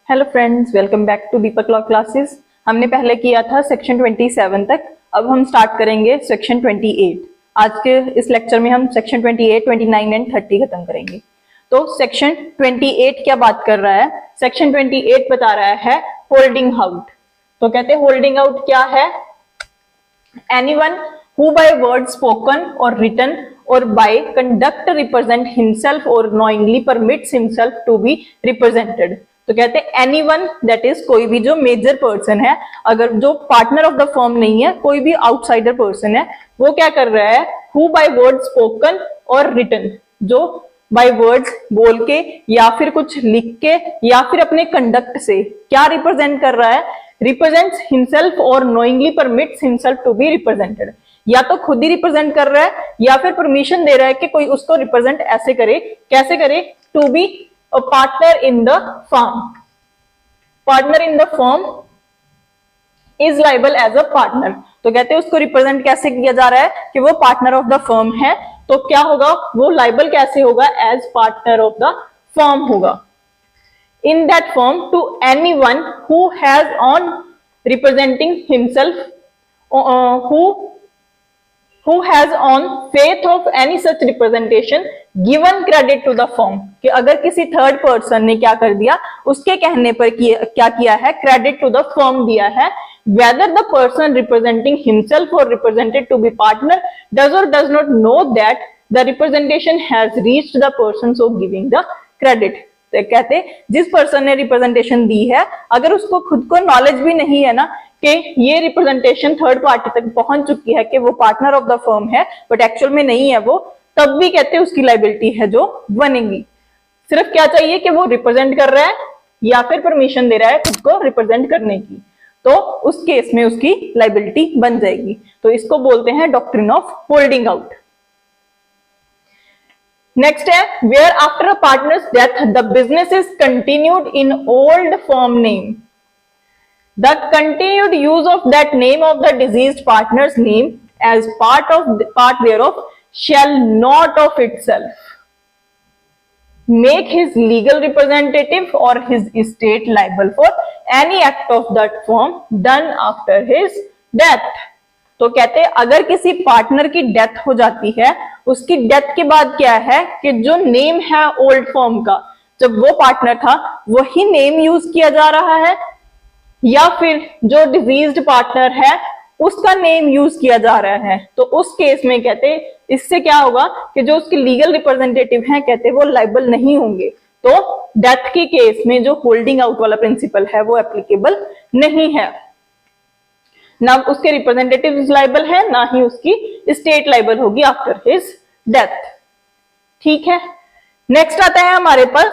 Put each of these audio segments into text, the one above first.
Hello friends, welcome back to Deepak law classes. हमने पहले किया था सेक्शन 27 तक। अब हम स्टार्ट करेंगे सेक्शन 28। आज के इस लेक्चर में हम सेक्शन 28, 29 एंड 30 खत्म करेंगे। तो सेक्शन 28 क्या बात कर रहा है? सेक्शन 28 बता रहा है होल्डिंग आउट। तो कहते हैं होल्डिंग आउट क्या है? Anyone who by word spoken or written or by conduct represent himself or knowingly permits himself to be represented। तो कहते हैं एनीवन दैट इज कोई भी जो मेजर पर्सन है, अगर जो पार्टनर ऑफ द फर्म नहीं है, कोई भी आउटसाइडर पर्सन है, वो क्या कर रहा है? हु बाय वर्ड स्पोकन और रिटन, जो बाय वर्ड्स बोल के या फिर कुछ लिख के या फिर अपने कंडक्ट से क्या रिप्रेजेंट कर रहा है? रिप्रेजेंट्स हिमसेल्फ और knowingly permits himself to be represented. या तो खुद ही रिप्रेजेंट कर रहा है या फिर परमिशन दे रहा है कि कोई उसको रिप्रेजेंट ऐसे करे। कैसे करे? To be a partner in the firm. Partner in the firm is liable as a partner. तो कहते हैं उसको रिप्रेजेंट कैसे किया जा रहा है कि वो पार्टनर ऑफ द फर्म है। तो क्या होगा? वो लाइबल कैसे होगा? As partner of the firm होगा। In that firm to anyone who has on representing himself who has on faith of any such representation given credit to the firm। कि अगर किसी थर्ड पर्सन ने क्या कर दिया, उसके कहने पर क्या किया है? क्रेडिट टू द फर्म दिया है। whether the person representing himself or represented to be partner does or does not know that the representation has reached the person so giving the credit। तो कहते जिस पर्सन ने representation दी है, अगर उसको खुद को नॉलेज भी नहीं है ना कि ये रिप्रेजेंटेशन थर्ड पार्टी तक पहुंच चुकी है कि वो पार्टनर ऑफ द फर्म है, बट एक्चुअल में नहीं है वो, तब भी कहते हैं उसकी लाइबिलिटी है जो बनेगी। सिर्फ क्या चाहिए कि वो रिप्रेजेंट कर रहा है या फिर परमिशन दे रहा है खुद को रिप्रेजेंट करने की, तो उस केस में उसकी लाइबिलिटी बन जाएगी। तो इसको बोलते हैं doctrine of holding out. Next है where after a partner's death the business is continued in old firm name, the continued use of that name of the deceased partner's name as part thereof shall not of itself make his legal representative or his estate liable for any act of that firm done after his death। तो कहते हैं अगर किसी partner की death हो जाती है, उसकी डेथ के बाद क्या है कि जो नेम है ओल्ड फर्म का, जब वो पार्टनर था वही नेम यूज किया जा रहा है, या फिर जो डिजीज्ड पार्टनर है उसका नेम यूज किया जा रहा है, तो उस केस में कहते इससे क्या होगा कि जो उसके लीगल रिप्रेजेंटेटिव हैं कहते वो लाइबल नहीं होंगे। तो डेथ के केस में जो होल्डिंग आउट वाला प्रिंसिपल है वो एप्लीकेबल नहीं है। ना उसके रिप्रेजेंटेटिव लाइबल है, ना ही उसकी स्टेट लाइबल होगी आफ्टर हिज डेथ। ठीक है, नेक्स्ट आता है हमारे पास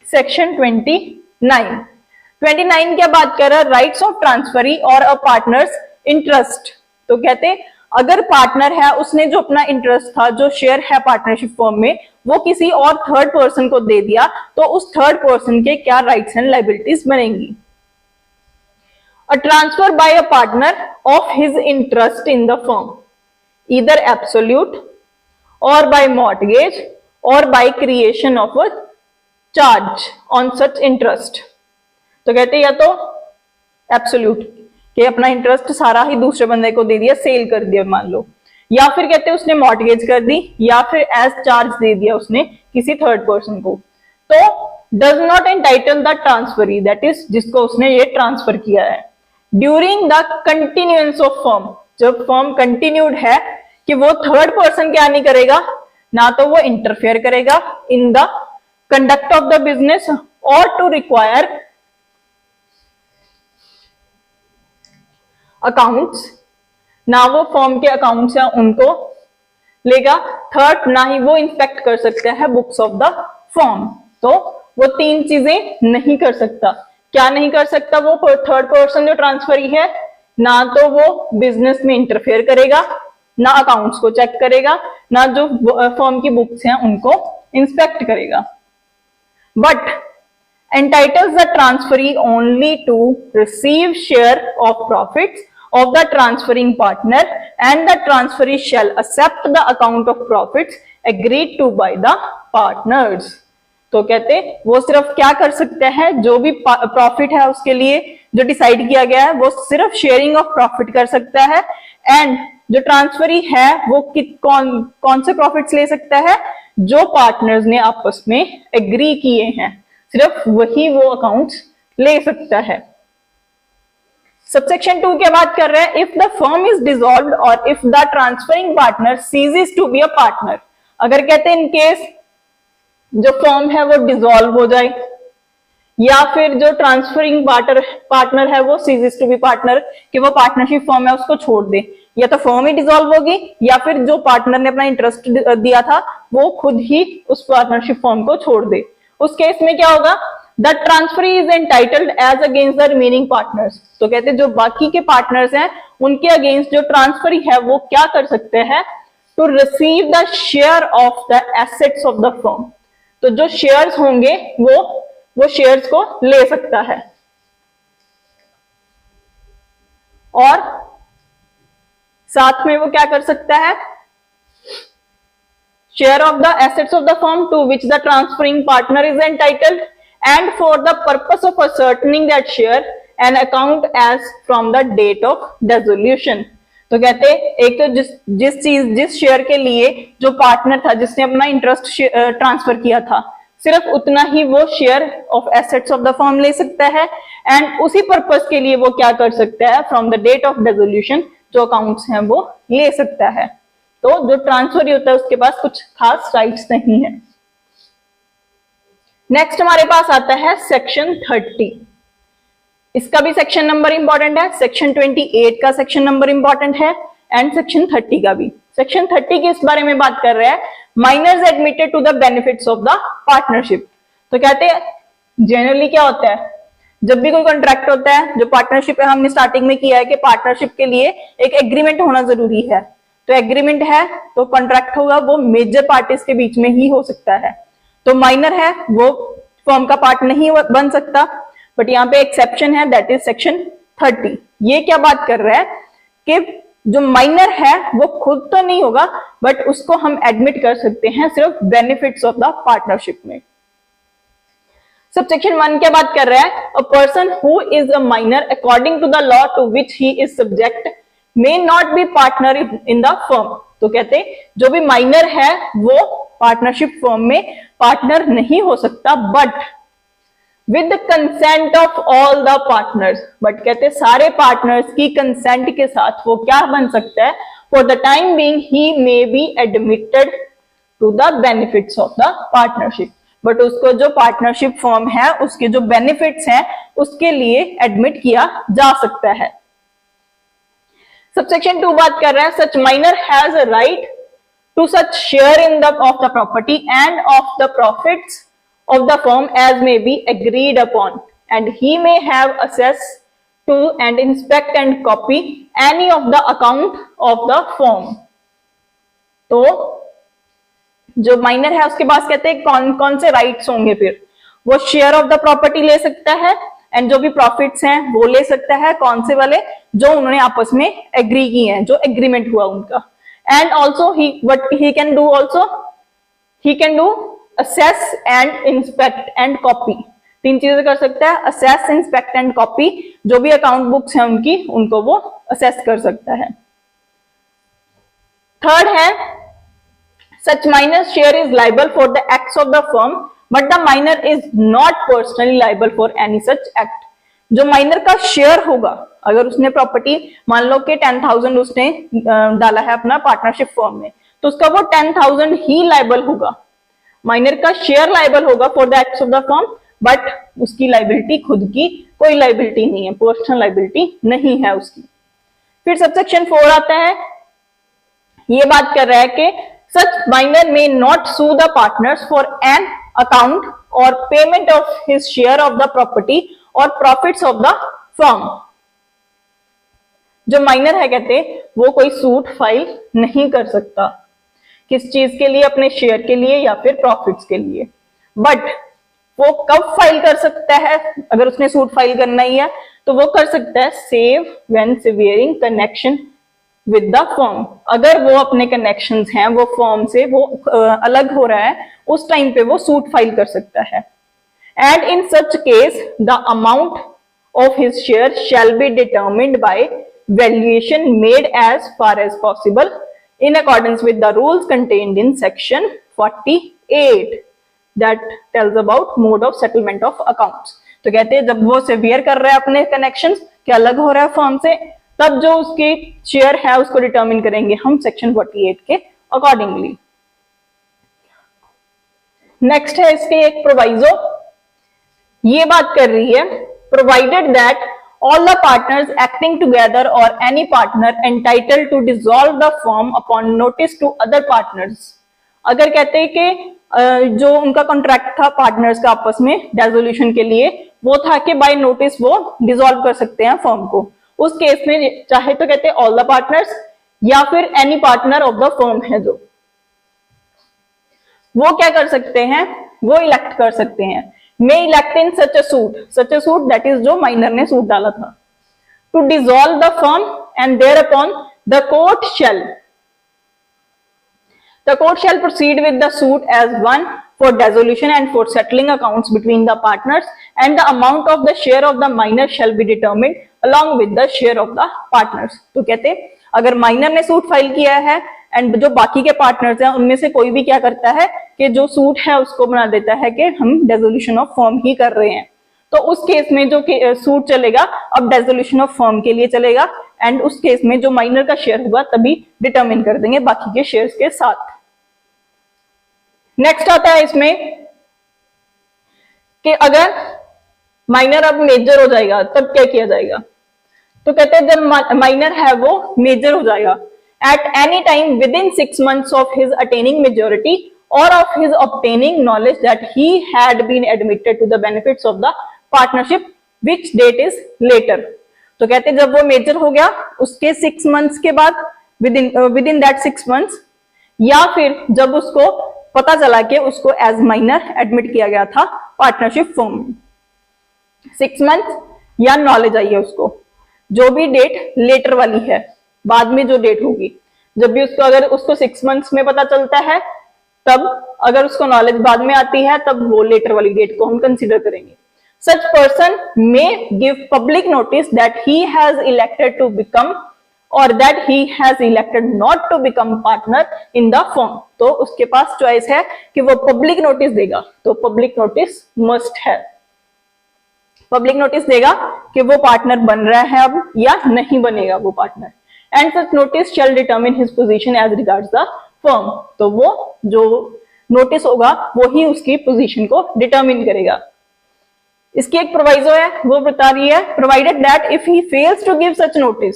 सेक्शन 29 क्या बात कर रहा है? राइट्स ऑफ ट्रांसफरी और अ पार्टनर्स इंटरेस्ट। तो कहते अगर पार्टनर है, उसने जो अपना इंटरेस्ट था, जो शेयर है पार्टनरशिप फर्म में, वो किसी और थर्ड पर्सन को दे दिया, तो उस थर्ड पर्सन के क्या राइट्स एंड लाइबिलिटीज बनेंगी? A transfer by a partner of his interest in the firm either absolute or by mortgage or by creation of a charge on such interest. तो कहते हैं या तो एब्सोल्यूट कि अपना इंटरेस्ट सारा ही दूसरे बंदे को दे दिया, सेल कर दिया मान लो, या फिर कहते हैं उसने मॉर्टगेज कर दी, या फिर एज चार्ज दे दिया उसने किसी थर्ड पर्सन को। तो does not entitle the transferee, that is जिसको उसने ये ट्रांसफर किया है, during the continuance of firm. जब फर्म कंटिन्यूड है कि वो थर्ड पर्सन क्या नहीं करेगा, ना तो वो इंटरफेयर करेगा in the conduct of the business और टू रिक्वायर अकाउंट्स, ना वो फर्म के अकाउंट्स है उनको लेगा, थर्ड ना ही वो इंस्पेक्ट कर सकता है बुक्स ऑफ द फर्म। तो वो तीन चीजें नहीं कर सकता। क्या नहीं कर सकता? वो थर्ड पर्सन जो ट्रांसफरी है, ना तो वो बिजनेस में इंटरफेयर करेगा, ना अकाउंट्स को चेक करेगा, ना जो फर्म की बुक्स हैं उनको इंस्पेक्ट करेगा। But entitles the transferee only to receive share of profits of the transferring partner, and the transferee shall accept the account of profits agreed to by the partners। तो कहते वो सिर्फ क्या कर सकते हैं, जो भी प्रॉफिट है उसके लिए जो डिसाइड किया गया है वो सिर्फ शेयरिंग ऑफ प्रॉफिट कर सकता है। एंड जो ट्रांसफरी है वो कौन से प्रॉफिट्स ले सकता है, जो पार्टनर्स ने आपस में एग्री किए हैं, सिर्फ वही वो अकाउंट्स ले सकता है। सबसेक्शन 2 की बात कर रहे हैं, if the firm is dissolved और if the transferring partner ceases to be a partner. अगर कहते हैं इन केस जो फर्म है वो डिसॉल्व हो जाए या फिर जो ट्रांसफरिंग पार्टनर है वो सीजेस टू बी पार्टनर, कि वो पार्टनरशिप फर्म है उसको छोड़ दे, या तो फर्म ही डिसॉल्व होगी या फिर जो पार्टनर ने अपना इंटरेस्ट दिया था वो खुद ही उस पार्टनरशिप फर्म को छोड़ दे। उस केस में क्या होगा, the transferee is entitled as against the remaining partners. तो कहते हैं जो बाकी के पार्टनर्स हैं उनके अगेंस्ट जो ट्रांसफरी है वो क्या कर सकते हैं, to receive the share of the assets of the firm. तो जो शेयर्स होंगे वो शेयर्स को ले सकता है। और साथ में वो क्या कर सकता है, share of the assets of the firm to which the transferring partner is entitled and for the purpose of ascertaining that share an account as from the date of dissolution. तो कहते एक तो जिस शेयर के लिए जो partner था जिसने अपना इंटरेस्ट ट्रांसफर किया था, सिर्फ उतना ही वो share of assets of the firm ले सकता है। एंड उसी पर्पस के लिए वो क्या कर सकता है, from the date of dissolution जो अकाउंट्स हैं वो ले सकता है। तो जो ट्रांसफर होता है उसके पास कुछ खास राइट्स नहीं है। नेक्स्ट हमारे पास आता है सेक्शन 30। इसका भी सेक्शन नंबर इंपॉर्टेंट है, सेक्शन 28 का सेक्शन नंबर इंपॉर्टेंट है एंड सेक्शन 30 का भी। सेक्शन 30 के इस बारे में बात कर रहे हैं, minors admitted to the benefits of the partnership. तो कहते हैं जनरली क्या होता है, जब भी कोई कॉन्ट्रैक्ट होता है, जो पार्टनरशिप है हमने स्टार्टिंग में किया है कि पार्टनरशिप के लिए एक एग्रीमेंट होना जरूरी है। तो एग्रीमेंट है तो कॉन्ट्रैक्ट होगा वो मेजर पार्टीज के बीच में ही हो सकता है। तो माइनर है वो फर्म का पार्ट नहीं बन सकता, बट यहाँ पे एक्सेप्शन है, दैट इज सेक्शन 30। ये क्या बात कर रहा है कि जो माइनर है वो खुद तो नहीं होगा बट उसको हम एडमिट कर सकते हैं सिर्फ बेनिफिट्स ऑफ द पार्टनरशिप में। सबसेक्शन 1 क्या बात कर रहा है, a person who is a minor according to the law to which he is subject may not be partner in the firm. तो कहते जो भी माइनर है वो पार्टनरशिप फर्म में पार्टनर नहीं हो सकता, but with consent of all the partners. But कहते सारे पार्टनर्स की कंसेंट के साथ वो क्या बन सकता है, for the time being he may be admitted to the benefits of the partnership. But उसको जो पार्टनरशिप फर्म है उसके जो बेनिफिट्स हैं उसके लिए एडमिट किया जा सकता है। सबसेक्शन 2 बात कर रहा है, such minor has a right to such share in the of the property and of the profits of the firm as may be agreed upon, and he may have access to and inspect and copy any of the account of the firm। तो जो minor है उसके पास कहते हैं कौन कौन से rights होंगे, फिर वो शेयर ऑफ द प्रॉपर्टी ले सकता है एंड जो भी प्रॉफिट्स हैं वो ले सकता है, कौन से वाले, जो उन्होंने आपस में एग्री किए हैं, जो एग्रीमेंट हुआ उनका। And also he can do assess and inspect and copy. 3 चीजें कर सकता है, असेस, इंस्पेक्ट एंड कॉपी। जो भी अकाउंट बुक्स हैं उनकी, उनको वो असेस कर सकता है। थर्ड है, such minor share is liable for the acts of the firm but the minor is not personally liable for any such act. जो माइनर का शेयर होगा, अगर उसने प्रॉपर्टी मान लो कि 10,000 उसने डाला है अपना पार्टनरशिप फर्म में, तो उसका वो 10,000 ही लाइबल होगा। माइनर का शेयर लाइबल होगा for the acts of the firm, but उसकी लाइबिलिटी खुद की कोई लाइबिलिटी नहीं है, पर्सनल लाइबिलिटी नहीं है उसकी। फिर सबसेक्शन 4 आता है, ये बात कर रहा है कि such minor may not sue the partners for an account or payment of his share of the property or profits of the firm. जो माइनर है कहते वो कोई सूट फाइल नहीं कर सकता, किस चीज के लिए, अपने शेयर के लिए या फिर प्रॉफिट्स के लिए। बट वो कब फाइल कर सकता है, अगर उसने सूट फाइल करना ही है तो वो कर सकता है save when severing connection with the firm. अगर वो अपने कनेक्शंस हैं वो फर्म से वो अलग हो रहा है, उस टाइम पे वो सूट फाइल कर सकता है। And in such case the amount of his share shall be determined by valuation made as far as possible in accordance with the rules contained in section 48 that tells about mode of settlement of accounts। तो कहते हैं जब वो saviour कर रहा है अपने connections के अलग हो रहा है फर्म से, तब जो उसकी शेयर है उसको डिटरमिन करेंगे हम सेक्शन 48 के अकॉर्डिंगली। नेक्स्ट है इसके एक प्रोवाइजो, ये बात कर रही है provided that all the partners acting together or any partner entitled to dissolve the firm upon notice to other partners। अगर कहते हैं कि जो उनका कॉन्ट्रैक्ट था पार्टनर्स का आपस में डेसोल्यूशन के लिए, वो था कि बाय नोटिस वो डिसॉल्व कर सकते हैं फर्म को, उस केस में चाहे तो कहते हैं ऑल द पार्टनर्स या फिर any partner of the firm है जो, वो क्या कर सकते हैं, वो इलेक्ट कर सकते हैं। may elect in such a suit that is जो माइनर ने सूट डाला था, to dissolve the firm and thereupon the court shall proceed with the suit as one for dissolution and for settling accounts between the partners, and the amount of the share of the minor shall be determined along with the share of the partners। तो कहते अगर minor ने suit file किया है and जो बाकी के partners हैं उनमें से कोई भी क्या करता है कि जो सूट है उसको बना देता है कि हम डेसोल्यूशन ऑफ फर्म ही कर रहे हैं, तो उस केस में जो सूट चलेगा अब डेसोल्यूशन ऑफ फर्म के लिए चलेगा, एंड उस केस में जो माइनर का शेयर होगा तभी डिटरमिन कर देंगे बाकी के शेयर्स के साथ। नेक्स्ट आता है इसमें कि अगर माइनर अब मेजर हो जाएगा तब क्या किया जाएगा, तो कहते हैं जब माइनर है वो मेजर हो जाएगा at any time within 6 months of his attaining majority or of his obtaining knowledge that he had been admitted to the benefits of the partnership which date is later। तो कहते हैं जब वो major हो गया उसके 6 months के बाद within that 6 months, या फिर जब उसको पता चला कि उसको एज माइनर एडमिट किया गया था पार्टनरशिप फर्म में, 6 months या नॉलेज आई है उसको, जो भी डेट लेटर वाली है बाद में जो डेट होगी, जब भी उसको अगर उसको 6 months में पता चलता है तब अगर उसको नॉलेज बाद में आती है तब वो लेटर वाली डेट को हम कंसीडर करेंगे। Such person may give public notice that he has elected to become or that he has elected not to become partner in the firm. तो उसके पास चॉइस है कि वो पब्लिक नोटिस देगा, तो पब्लिक नोटिस मस्ट है, public notice देगा कि वो पार्टनर बन रहा है अब या नहीं बनेगा वो partner, and such notice shall determine his position as regards the firm. तो वो जो नोटिस होगा वो ही उसकी पोजीशन को डिटरमिन करेगा। इसकी एक प्रोवाइजो है, वो बता रही है provided that if he fails to give such notice,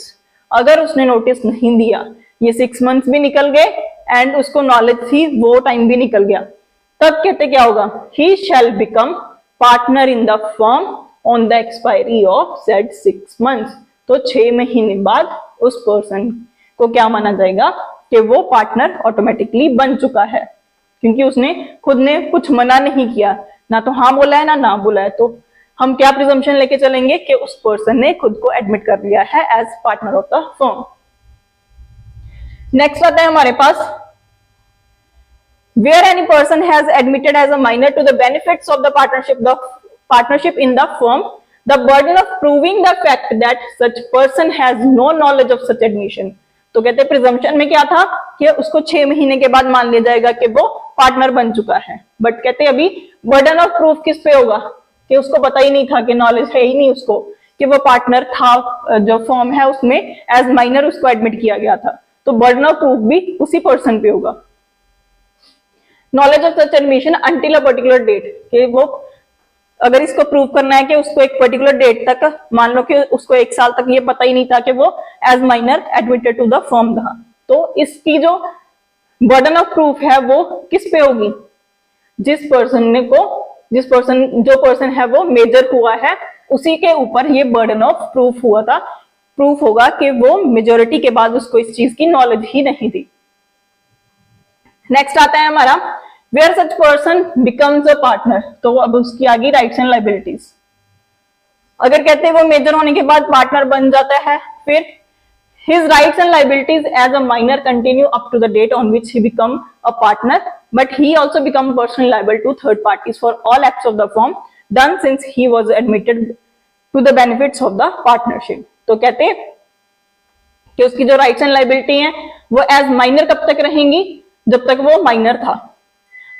अगर उसने नोटिस नहीं दिया, ये 6 months भी निकल गए एंड उसको नॉलेज थी वो टाइम भी निकल गया, तब कहते क्या होगा, he shall become partner in the firm on the expiry of said 6 months। तो 6 महीने बाद उस पर्सन को क्या माना जाएगा कि वो पार्टनर ऑटोमेटिकली बन चुका है, क्योंकि उसने खुद ने कुछ मना नहीं किया, ना तो हाँ बोला है ना बोला है, तो हम क्या प्रिजम्पशन लेके चलेंगे कि उस पर्सन ने खुद को एडमिट कर लिया है as partner of the firm. Next आता है हमारे पास, where any person has admitted as a minor to the benefits of the partnership in the firm, the burden of proving the fact that such person has no knowledge of such admission। तो कहते हैं presumption में क्या था कि उसको 6 महीने के बाद मान लिया जाएगा कि वो पार्टनर बन चुका है, बट कहते हैं अभी बर्डन ऑफ प्रूफ किस पे होगा कि उसको पता ही नहीं था, कि नॉलेज है ही नहीं उसको कि वो पार्टनर था, जो फॉर्म है उसमें एज माइनर उसको एडमिट किया गया था, तो बर्डन ऑफ प्रूफ भी उसी पर्सन पे होगा। Knowledge of such admission until a particular date, कि वो अगर इसको प्रूव करना है कि उसको एक पर्टिकुलर डेट तक, मान लो कि उसको 1 साल तक ये पता ही नहीं था कि वो as minor admitted to the firm था, तो इसकी जो बर्डन ऑफ प्रूफ है वो किस पे होगी, जो पर्सन है वो मेजर हुआ है उसी के ऊपर ये बर्डन ऑफ प्रूफ हुआ था, प्रूफ होगा कि वो मेजोरिटी के बाद उसको इस चीज की नॉलेज ही नहीं थी। नेक्स्ट आता है हमारा where such person becomes a partner, तो अब उसकी आगे राइट्स एंड लायबिलिटीज। अगर कहते हैं वो मेजर होने के बाद पार्टनर बन जाता है, फिर His rights and liabilities as a minor continue up to the date on which he become a partner, but he also become personally liable to third parties for all acts of the firm done since he was admitted to the benefits of the partnership. तो कहते हैं कि उसकी जो rights and liability हैं वो as minor कब तक रहेंगी, जब तक वो माइनर था,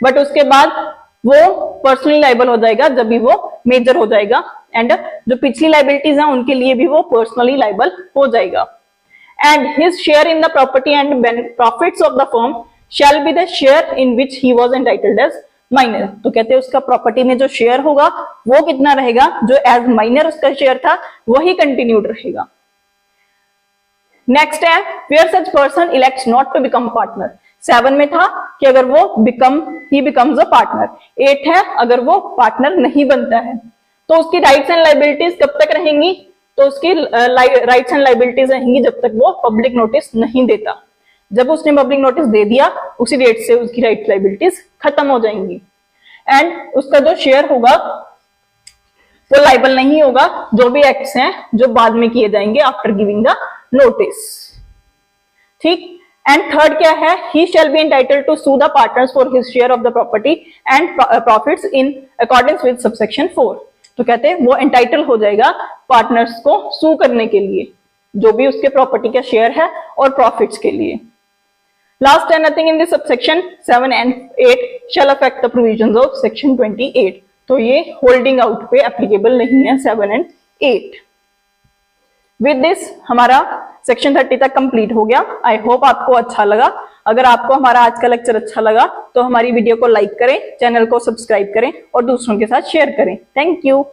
बट उसके बाद वो पर्सनली लाइबल हो जाएगा जब भी वो मेजर हो जाएगा, एंड जो पिछली लाइबिलिटीज हैं उनके लिए भी वो पर्सनली लाइबल हो जाएगा. And his share in the property and profits of the firm shall be the share in which he was entitled as minor. तो कहते हैं उसका प्रॉपर्टी में जो शेयर होगा वो कितना रहेगा, जो एज माइनर उसका शेयर था वही कंटिन्यूड रहेगा. नेक्स्ट है where such person elects not to become partner. 7 में था कि अगर वो he becomes a partner. 8 है अगर वो पार्टनर नहीं बनता है तो उसकी राइट्स एंड लाइबिलिटीज कब तक रहेंगी, तो उसकी राइट्स एंड लाइबिलिटीज रहेंगी जब तक वो पब्लिक नोटिस नहीं देता. जब उसने पब्लिक नोटिस दे दिया उसी डेट से उसकी राइट्स लाइबिलिटीज खत्म हो जाएंगी, एंड उसका जो शेयर होगा वो लाइबल नहीं होगा जो भी एक्ट्स हैं जो बाद में किए जाएंगे आफ्टर गिविंग द नोटिस. ठीक. एंड थर्ड क्या है, he shall be entitled to sue the partners for his share of the property and profits in accordance with subsection 4. तो कहते हैं वो एंटाइटल हो जाएगा पार्टनर्स को सू करने के लिए जो भी उसके प्रॉपर्टी का शेयर है और प्रॉफिट्स के लिए. लास्ट है nothing in this subsection 7 and 8 shall affect the provisions of section 28. तो ये होल्डिंग आउट पे एप्लीकेबल नहीं है 7 एंड 8. विद दिस हमारा सेक्शन 30 तक कंप्लीट हो गया. आई होप आपको अच्छा लगा. अगर आपको हमारा आज का लेक्चर अच्छा लगा तो हमारी वीडियो को लाइक करें, चैनल को सब्सक्राइब करें और दूसरों के साथ शेयर करें. Thank you.